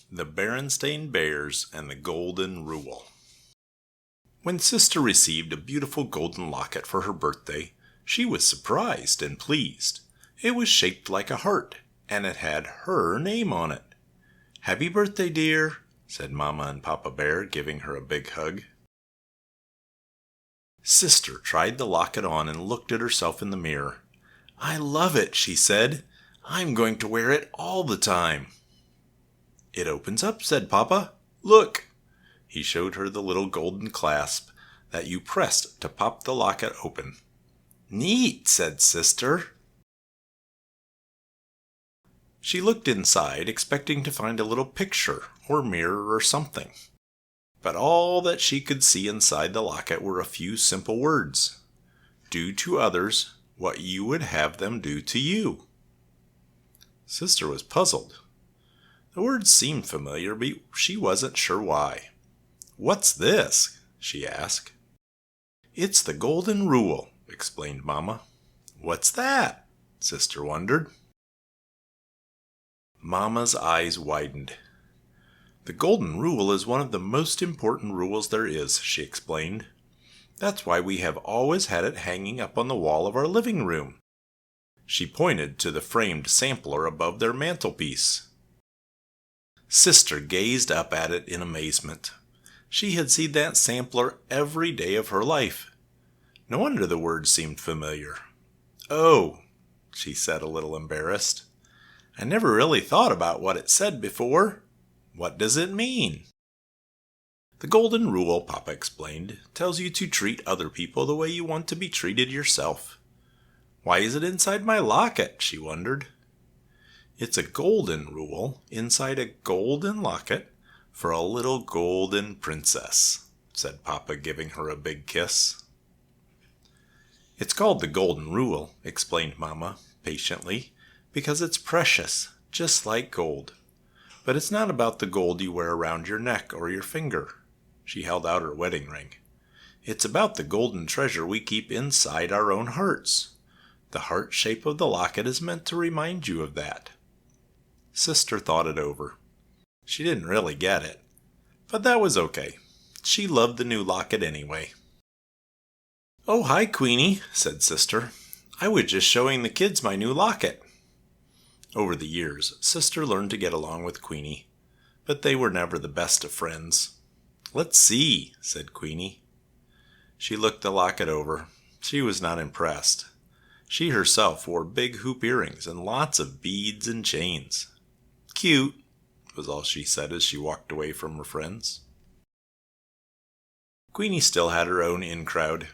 The Berenstain Bears and the Golden Rule. When Sister received a beautiful golden locket for her birthday, she was surprised and pleased. It was shaped like a heart, and it had her name on it. "Happy birthday, dear," said Mama and Papa Bear, giving her a big hug. Sister tried the locket on and looked at herself in the mirror. "I love it," she said. "I'm going to wear it all the time." "It opens up," said Papa. "Look." He showed her the little golden clasp that you pressed to pop the locket open. "Neat," said Sister. She looked inside, expecting to find a little picture or mirror or something. But all that she could see inside the locket were a few simple words. "Do to others what you would have them do to you." Sister was puzzled. The words seemed familiar, but she wasn't sure why. "What's this?" she asked. "It's the Golden Rule," explained Mama. "What's that?" Sister wondered. Mama's eyes widened. "The Golden Rule is one of the most important rules there is," she explained. "That's why we have always had it hanging up on the wall of our living room." She pointed to the framed sampler above their mantelpiece. Sister gazed up at it in amazement. She had seen that sampler every day of her life. No wonder the words seemed familiar. "Oh," she said, a little embarrassed. "I never really thought about what it said before. What does it mean?" "The Golden Rule," Papa explained, "tells you to treat other people the way you want to be treated yourself." "Why is it inside my locket?" she wondered. "It's a golden rule inside a golden locket for a little golden princess," said Papa, giving her a big kiss. "It's called the Golden Rule," explained Mama patiently, "because it's precious, just like gold. But it's not about the gold you wear around your neck or your finger." She held out her wedding ring. "It's about the golden treasure we keep inside our own hearts. The heart shape of the locket is meant to remind you of that." Sister thought it over. She didn't really get it, but that was okay. She loved the new locket anyway. "Oh, hi, Queenie," said Sister. "I was just showing the kids my new locket." Over the years, Sister learned to get along with Queenie, but they were never the best of friends. "Let's see," said Queenie. She looked the locket over. She was not impressed. She herself wore big hoop earrings and lots of beads and chains. "Cute," was all she said as she walked away from her friends. Queenie still had her own in-crowd.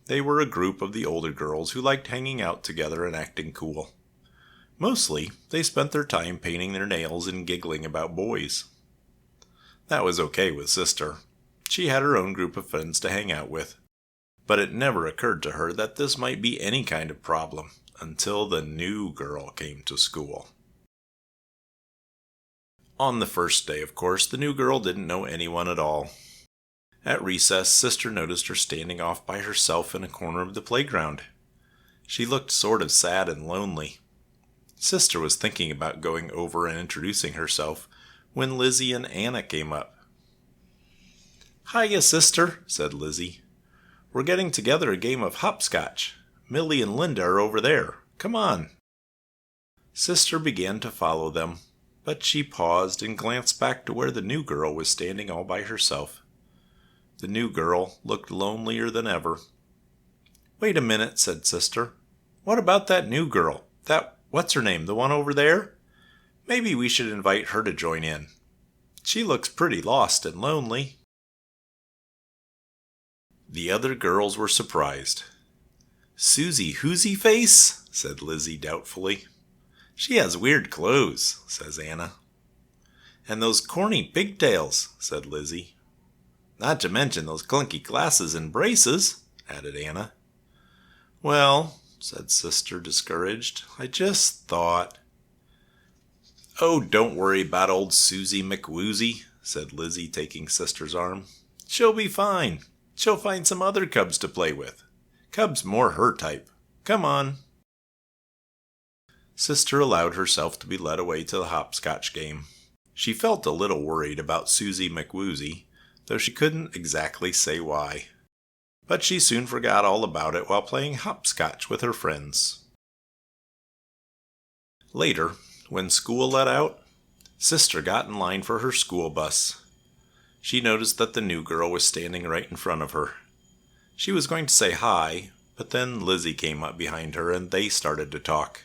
They were a group of the older girls who liked hanging out together and acting cool. Mostly, they spent their time painting their nails and giggling about boys. That was okay with Sister. She had her own group of friends to hang out with. But it never occurred to her that this might be any kind of problem until the new girl came to school. On the first day, of course, the new girl didn't know anyone at all. At recess, Sister noticed her standing off by herself in a corner of the playground. She looked sort of sad and lonely. Sister was thinking about going over and introducing herself when Lizzie and Anna came up. "Hiya, Sister," said Lizzie. "We're getting together a game of hopscotch. Millie and Linda are over there. Come on." Sister began to follow them, but she paused and glanced back to where the new girl was standing all by herself. The new girl looked lonelier than ever. "Wait a minute," said Sister. "What about that new girl? What's her name, the one over there? Maybe we should invite her to join in. She looks pretty lost and lonely." The other girls were surprised. "Susie Whoosy Face?" said Lizzie doubtfully. "She has weird clothes," says Anna. "And those corny pigtails," said Lizzie. "Not to mention those clunky glasses and braces," added Anna. "Well," said Sister, discouraged, "I just thought—" "Oh, don't worry about old Susie McWoozy," said Lizzie, taking Sister's arm. "She'll be fine. She'll find some other cubs to play with. Cubs more her type. Come on." Sister allowed herself to be led away to the hopscotch game. She felt a little worried about Susie McWoozy, though she couldn't exactly say why. But she soon forgot all about it while playing hopscotch with her friends. Later, when school let out, Sister got in line for her school bus. She noticed that the new girl was standing right in front of her. She was going to say hi, but then Lizzie came up behind her and they started to talk.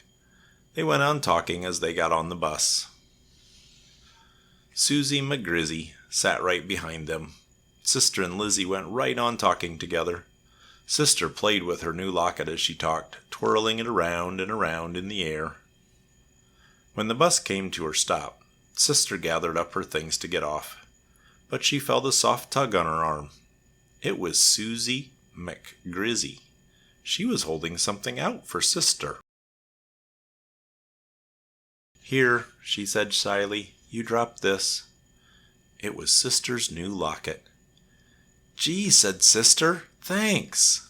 They went on talking as they got on the bus. Susie McGrizzy sat right behind them. Sister and Lizzie went right on talking together. Sister played with her new locket as she talked, twirling it around and around in the air. When the bus came to her stop, Sister gathered up her things to get off, but she felt a soft tug on her arm. It was Susie McGrizzy. She was holding something out for Sister. "Here," she said shyly, "you dropped this." It was Sister's new locket. "Gee," said Sister, "thanks."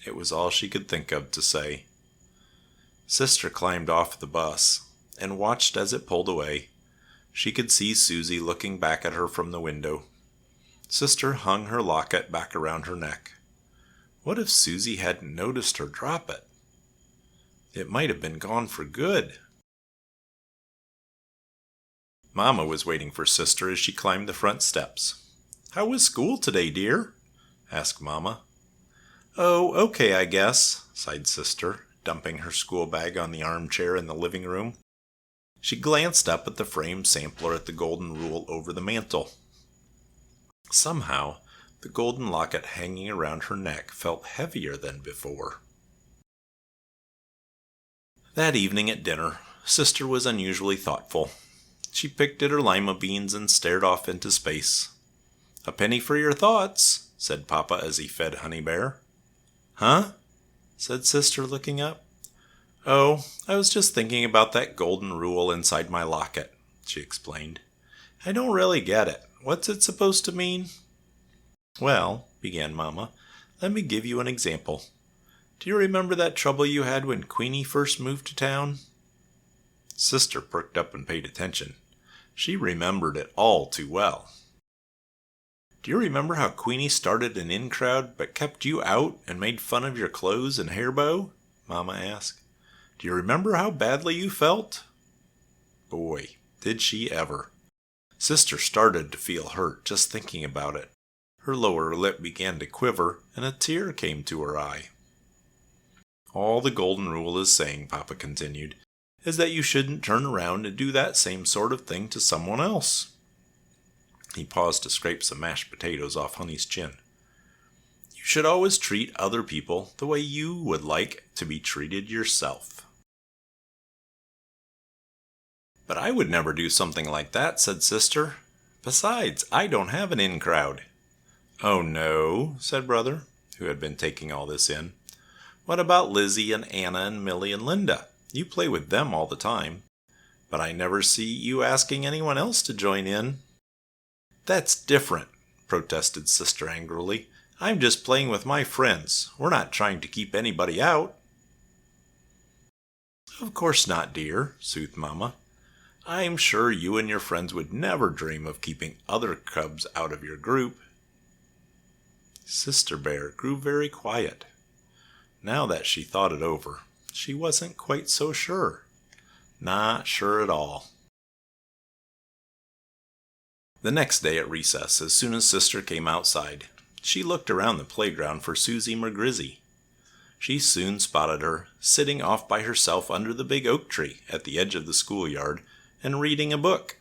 It was all she could think of to say. Sister climbed off the bus and watched as it pulled away. She could see Susie looking back at her from the window. Sister hung her locket back around her neck. What if Susie hadn't noticed her drop it? It might have been gone for good. Mama was waiting for Sister as she climbed the front steps. "How was school today, dear?" asked Mama. "Oh, okay, I guess," sighed Sister, dumping her school bag on the armchair in the living room. She glanced up at the framed sampler at the golden rule over the mantel. Somehow, the golden locket hanging around her neck felt heavier than before. That evening at dinner, Sister was unusually thoughtful. She picked at her lima beans and stared off into space. "A penny for your thoughts," said Papa as he fed Honey Bear. "Huh?" said Sister, looking up. "Oh, I was just thinking about that golden rule inside my locket," she explained. "I don't really get it. What's it supposed to mean?" "Well," began Mama, "let me give you an example. Do you remember that trouble you had when Queenie first moved to town?" Sister perked up and paid attention. She remembered it all too well. "Do you remember how Queenie started an in crowd but kept you out and made fun of your clothes and hair bow?" Mama asked. "Do you remember how badly you felt?" Boy, did she ever. Sister started to feel hurt just thinking about it. Her lower lip began to quiver and a tear came to her eye. "All the golden rule is saying," Papa continued, "is that you shouldn't turn around and do that same sort of thing to someone else." He paused to scrape some mashed potatoes off Honey's chin. "You should always treat other people the way you would like to be treated yourself." "But I would never do something like that," said Sister. "Besides, I don't have an in crowd." "Oh no," said Brother, who had been taking all this in. "What about Lizzie and Anna and Millie and Linda? You play with them all the time. But I never see you asking anyone else to join in." "That's different," protested Sister angrily. "I'm just playing with my friends. We're not trying to keep anybody out." "Of course not, dear," soothed Mama. "I'm sure you and your friends would never dream of keeping other cubs out of your group." Sister Bear grew very quiet. Now that she thought it over, she wasn't quite so sure. Not sure at all. The next day at recess, as soon as Sister came outside, she looked around the playground for Susie McGrizzy. She soon spotted her, sitting off by herself under the big oak tree at the edge of the schoolyard and reading a book.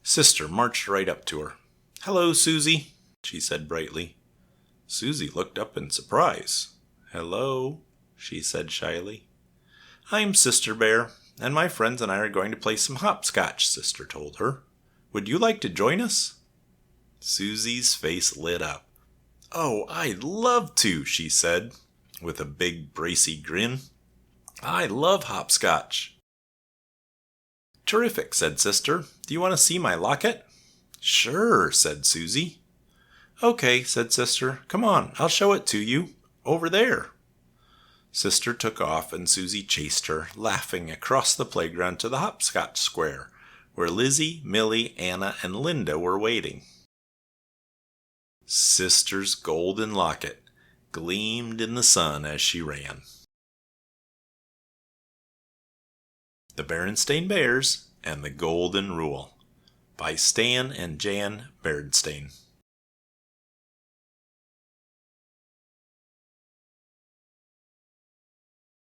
Sister marched right up to her. "Hello, Susie," she said brightly. Susie looked up in surprise. "Hello," she said shyly. "I'm Sister Bear, and my friends and I are going to play some hopscotch," Sister told her. "Would you like to join us?" Susie's face lit up. "Oh, I'd love to," she said, with a big bracy grin. "I love hopscotch." "Terrific," said Sister. "Do you want to see my locket?" "Sure," said Susie. "Okay," said Sister. "Come on, I'll show it to you. Over there." Sister took off and Susie chased her, laughing across the playground to the hopscotch square, where Lizzie, Millie, Anna, and Linda were waiting. Sister's golden locket gleamed in the sun as she ran. The Berenstain Bears and the Golden Rule by Stan and Jan Berenstain.